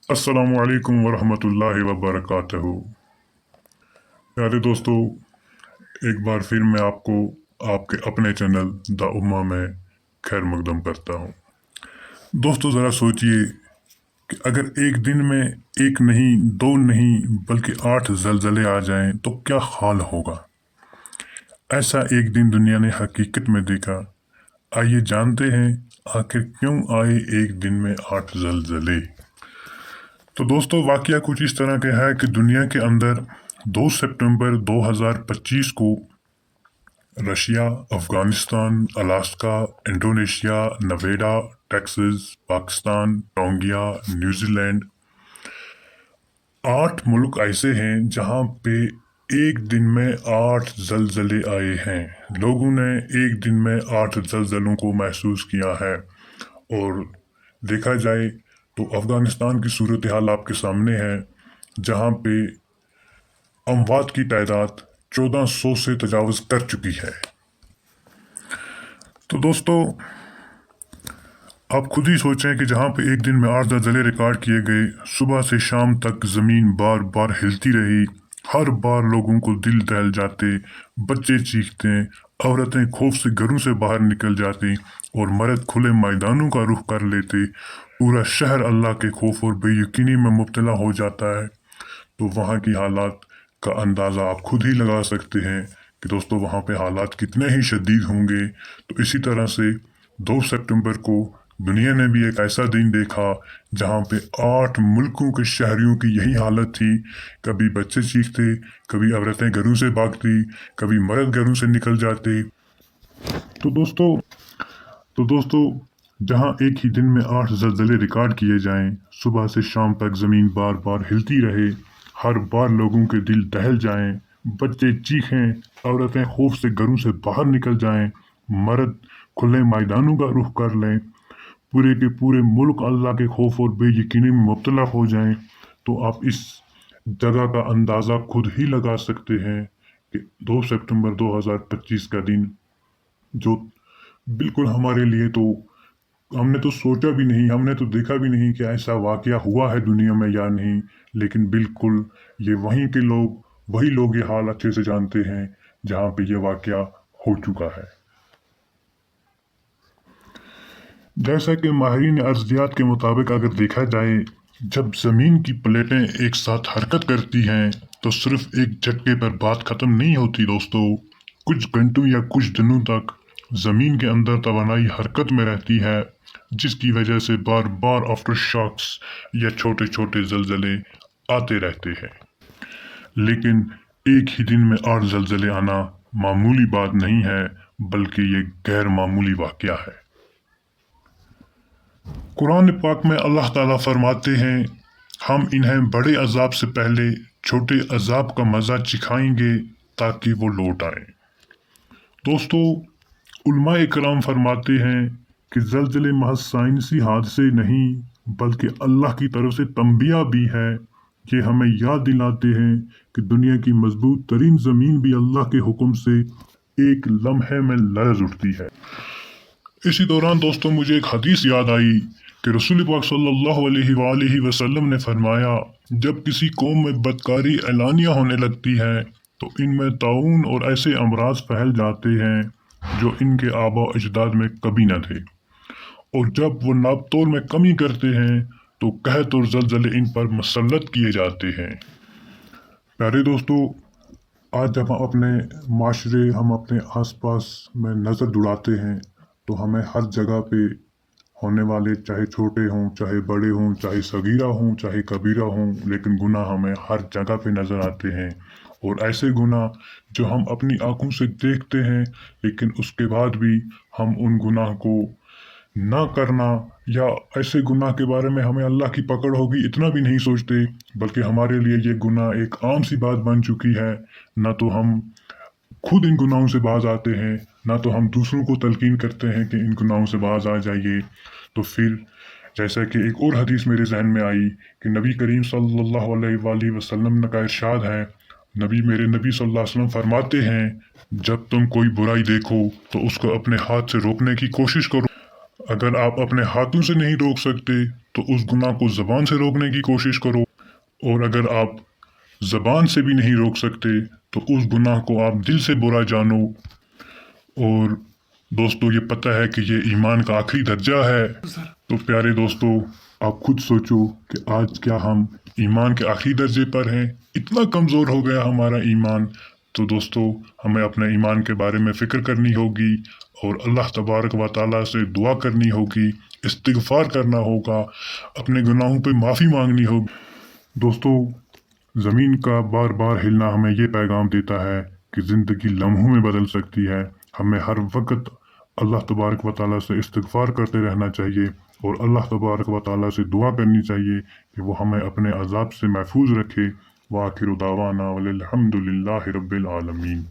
अस्सलामु अलैकुम वरहमतुल्लाहि वबरकातुहू। प्यारे दोस्तों, एक बार फिर मैं आपको आपके अपने चैनल द उम्मा में खैर मकदम करता हूँ। दोस्तों, ज़रा सोचिए कि अगर एक दिन में एक नहीं, दो नहीं, बल्कि 8 ज़लज़ले आ जाएं तो क्या हाल होगा। ऐसा एक दिन दुनिया ने हकीकत में देखा। आइए जानते हैं आखिर क्यों आए एक दिन में 8 ज़लज़ले। तो दोस्तों, वाकया कुछ इस तरह के है कि दुनिया के अंदर 2 सितंबर 2025 को Russia, Afghanistan, Alaska, Indonesia, Nevada, Texas, Pakistan, टोंगिया, न्यूजीलैंड, 8 मुल्क ऐसे हैं जहां पे एक दिन में 8 ज़लज़ले आए हैं। लोगों ने एक दिन में 8 ज़लज़लों को महसूस किया है। और देखा जाए तो अफगानिस्तान की सूरत हाल आपके सामने है, जहां पे अमवात की तादाद 1400 से तजावज़ कर चुकी है। तो दोस्तों, आप खुद ही सोचें कि जहां पे एक दिन में 8 ज़लज़ले रिकॉर्ड किए गए, सुबह से शाम तक ज़मीन बार बार हिलती रही, हर बार लोगों को दिल दहल जाते, बच्चे चीखते, औरतें खौफ से घरों से बाहर निकल जाती और मर्द खुले मैदानों का रुख कर लेते। पूरा शहर अल्लाह के खौफ और बेयकीनी में मुब्तला हो जाता है। तो वहाँ की हालात का अंदाज़ा आप खुद ही लगा सकते हैं कि दोस्तों वहाँ पे हालात कितने ही शदीद होंगे। तो इसी तरह से 2 सितंबर को दुनिया ने भी एक ऐसा दिन देखा जहाँ पे 8 मुल्कों के शहरियों की यही हालत थी। कभी बच्चे चीखते, कभी औरतें घरों से भागती, कभी मर्द घरों से निकल जाते। तो दोस्तों जहाँ एक ही दिन में 8 ज़लज़ले रिकॉर्ड किए जाएं, सुबह से शाम तक ज़मीन बार बार हिलती रहे, हर बार लोगों के दिल दहल जाएं, बच्चे चीखें, औरतें खौफ से घरों से बाहर निकल जाएं, मर्द खुले मैदानों का रुख कर लें, पूरे के पूरे मुल्क अल्लाह के खौफ और बेयकीनी में मुब्तला हो जाएं, तो आप इस जगह का अंदाज़ा खुद ही लगा सकते हैं कि 2 सितंबर 2025 का दिन जो बिल्कुल हमारे लिए तो हमने तो सोचा भी नहीं, हमने तो देखा भी नहीं कि ऐसा वाकया हुआ है दुनिया में या नहीं। लेकिन बिल्कुल ये वहीं के लोग, वही लोग ये हाल अच्छे से जानते हैं जहाँ पे ये वाकया हो चुका है। जैसा कि माहिरीन अर्जियात के मुताबिक अगर देखा जाए, जब ज़मीन की प्लेटें एक साथ हरकत करती हैं तो सिर्फ एक झटके पर बात ख़त्म नहीं होती दोस्तों। कुछ घंटों या कुछ दिनों तक ज़मीन के अंदर तवानाई हरकत में रहती है, जिसकी वजह से बार बार आफ्टर शॉक्स या छोटे छोटे ज़लज़ले आते रहते हैं। लेकिन एक ही दिन में 8 ज़लज़ले आना मामूली बात नहीं है, बल्कि ये गैर मामूली वाकया है। कुरान पाक में अल्लाह ताला फरमाते हैं, हम इन्हें बड़े अजाब से पहले छोटे अजाब का मज़ा चिखाएंगे ताकि वो लौट आए। दोस्तों, उलमा इकराम फरमाते हैं कि ज़लज़ले महज साइंसी हादसे नहीं, बल्कि अल्लाह की तरफ से तंबिया भी है। ये हमें याद दिलाते हैं कि दुनिया की मजबूत तरीन ज़मीन भी अल्लाह के हुक्म से एक लम्हे में लरज़ उठती है। इसी दौरान दोस्तों मुझे एक हदीस याद आई कि रसूल पाक सल्लल्लाहु अलैहि वसल्लम ने फरमाया, जब किसी कौम में बदकारी एलानिया होने लगती है तो इनमें ताउन और ऐसे अमराज फैल जाते हैं जो इनके आबा अजदाद में कभी न थे, और जब वो नापतोल में कमी करते हैं तो कहत और ज़लज़ले इन पर मसल्लत किए जाते हैं। प्यारे दोस्तों, आज जब हम अपने माशरे, हम अपने आसपास में नज़र दौड़ाते हैं तो हमें हर जगह पे होने वाले, चाहे छोटे हों, चाहे बड़े हों, चाहे सगीरा हों, चाहे कबीरा हों, लेकिन गुनाह हमें हर जगह पे नज़र आते हैं। और ऐसे गुनाह जो हम अपनी आंखों से देखते हैं, लेकिन उसके बाद भी हम उन गुनाह को ना करना, या ऐसे गुनाह के बारे में हमें अल्लाह की पकड़ होगी इतना भी नहीं सोचते, बल्कि हमारे लिए ये गुनाह एक आम सी बात बन चुकी है। ना तो हम खुद इन गुनाहों से बाज आते हैं, ना तो हम दूसरों को तलकीन करते हैं कि इन गुनाहों से बाज आ जाइए। तो फिर जैसा कि एक और हदीस मेरे जहन में आई कि नबी करीम सल्लल्लाहु अलैहि वसल्लम का इरशाद है, मेरे नबी सल्लल्लाहु अलैहि वसल्लम फरमाते हैं, जब तुम कोई बुराई देखो तो उसको अपने हाथ से रोकने की कोशिश करो। अगर आप अपने हाथों से नहीं रोक सकते तो उस गुनाह को ज़बान से रोकने की कोशिश करो, और अगर आप ज़बान से भी नहीं रोक सकते तो उस गुनाह को आप दिल से बुरा जानो। और दोस्तों, ये पता है कि ये ईमान का आखिरी दर्जा है। तो प्यारे दोस्तों, आप खुद सोचो कि आज क्या हम ईमान के आखिरी दर्जे पर हैं? इतना कमज़ोर हो गया हमारा ईमान। तो दोस्तों, हमें अपने ईमान के बारे में फ़िक्र करनी होगी और अल्लाह तबारक व तआला से दुआ करनी होगी, इस्तिग़फ़ार करना होगा, अपने गुनाहों पे माफ़ी मांगनी होगी। दोस्तों, ज़मीन का बार बार हिलना हमें ये पैगाम देता है कि ज़िंदगी लम्हों में बदल सकती है। हमें हर वक्त अल्लाह तबारक व तआला से इस्तिग़फ़ार करते रहना चाहिए और अल्लाह तबारक व तआला से दुआ करनी चाहिए कि वो हमें अपने अज़ाब से महफूज रखे। व आखिर दावाना वल्हम्दुलिल्लाहि रब्बिल आलमीन।